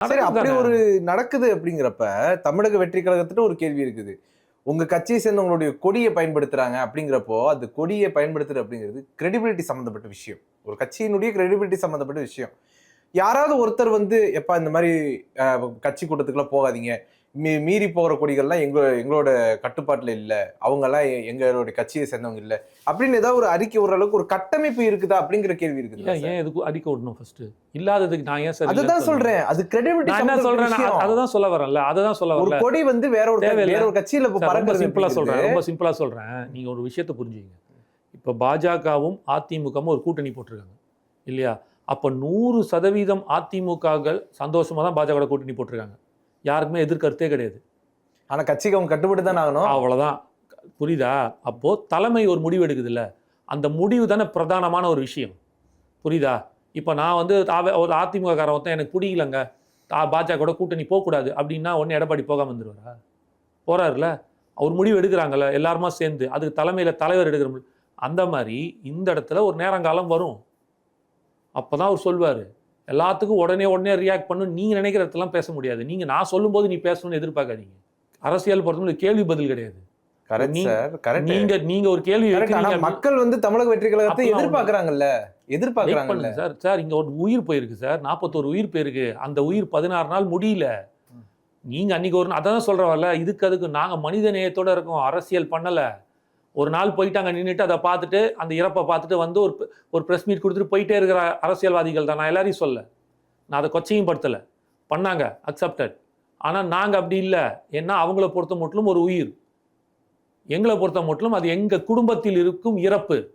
சரி, அப்படி ஒரு நடக்குது அப்படிங்கிறப்ப தமிழக வெற்றி கழகத்திட்ட ஒரு கேள்வி இருக்குது. உங்க கட்சியை சேர்ந்தவங்களுடைய கொடியை பயன்படுத்துறாங்க அப்படிங்கிறப்போ, அது கொடியை பயன்படுத்துறது அப்படிங்கிறது கிரெடிபிலிட்டி சம்பந்தப்பட்ட விஷயம். ஒரு கட்சியினுடைய கிரெடிபிலிட்டி சம்பந்தப்பட்ட விஷயம். யாராவது ஒருத்தர் வந்து, "எப்பா இந்த மாரி கட்சி கூட்டத்துக்குலாம் போகாதீங்க. மீறி போகிற கொடிகள்லாம் எங்களோட கட்டுப்பாட்டுல இல்ல. அவங்கலாம் எங்களுடைய கட்சியை சேர்ந்தவங்க இல்ல." அப்படின்னு ஏதாவது ஒரு அறிக்கை விடுற அளவுக்கு ஒரு கட்டமைப்பு இருக்குதா அப்படிங்கிற கேள்வி இருக்குதா சார்? ஏன் எதுக்கு அறிக்கை விடணும் ஃபர்ஸ்ட்? இல்லாததுக்கு நான் ஏன் சார் அதுதான் சொல்றேன். அது கிரெடிபிலிட்டி நான் என்ன சொல்றேன்? அதுதான் சொல்ல வரேன்ல. அதுதான் சொல்ல ஒரு வரல. கொடி வந்து வேற ஒரு கட்சியில ரொம்ப பறக்கிறது சிம்பிளா சொல்றேன். ரொம்ப சிம்பிளா சொல்றேன். நீங்க ஒரு விஷயத்தை புரிஞ்சுக்கங்க. இப்ப பாஜகவும் அதிமுகவும் ஒரு கூட்டணி போட்டிருக்காங்க இல்லையா? அப்ப 100% அதிமுககள் சந்தோஷமா தான் பாஜக கூட்டணி போட்டிருக்காங்க. யாருக்குமே எதிர்கருத்தே கிடையாது. ஆனா கட்சிக்கு அவங்க கட்டுப்பட்டு தான் ஆகணும். அவ்வளவுதான். புரியுதா? அப்போ தலைமை ஒரு முடிவு எடுக்குது இல்ல, அந்த முடிவு தானே பிரதானமான ஒரு விஷயம். புரியுதா? இப்போ நான் வந்து ஒரு அதிமுக காரன் ஒருத்தன் எனக்கு பிடிக்கலங்க, பாஜக கூட கூட்டணி போகக்கூடாது அப்படின்னா உடனே எடப்பாடி போகாம வந்துருவாரா? போறாருல. அவர் முடிவு எடுக்கிறாங்கல்ல எல்லாருமா சேர்ந்து, அதுக்கு தலைமையில தலைவர் எடுக்கிற முடிவு. அந்த மாதிரி இந்த இடத்துல ஒரு நேரங்காலம் வரும். அப்பதான் அவர் சொல்வாரு. எல்லாத்துக்கும் உடனே ரியாக்ட் பண்ணணும். நீங்க நினைக்கிற இடத்துலாம் பேச முடியாது. நீங்க நான் சொல்லும்போது நீ பேசணும்னு எதிர்பார்க்காதீங்க. அரசியல் பொறுத்தவரை கேள்வி பதில் கிடையாது. நீங்க ஒரு கேள்வி மக்கள் வந்து தமிழக வெற்றி கழகத்தை எதிர்பார்க்கறாங்கல்ல சார். இங்க ஒரு உயிர் போயிருக்கு சார். 41 உயிர் போயிருக்கு. அந்த உயிர் 16 நாள் முடியல. நீங்க அன்னைக்கு அதான் சொல்றவல்ல, அதுக்கு நாங்க மனித நேயத்தோட இருக்கோம். அரசியல் பண்ணல. ஒரு நாள் போயிட்டாங்க, நின்றுட்டு அதை பார்த்துட்டு அந்த இறப்பை பார்த்துட்டு வந்து ஒரு ப்ரெஸ் மீட் கொடுத்துட்டு போயிட்டே இருக்கிற அரசியல்வாதிகள் தான். நான் எல்லாரையும் சொல்ல, நான் அதை கொச்சையும் படுத்தலை. பண்ணாங்க, அக்செப்டட். ஆனால் நாங்கள் அப்படி இல்லை. ஏன்னா அவங்கள பொறுத்த மட்டும் ஒரு உயிர், எங்களை பொறுத்த மட்டும் அது எங்கள் குடும்பத்தில் இருக்கும் இறப்பு.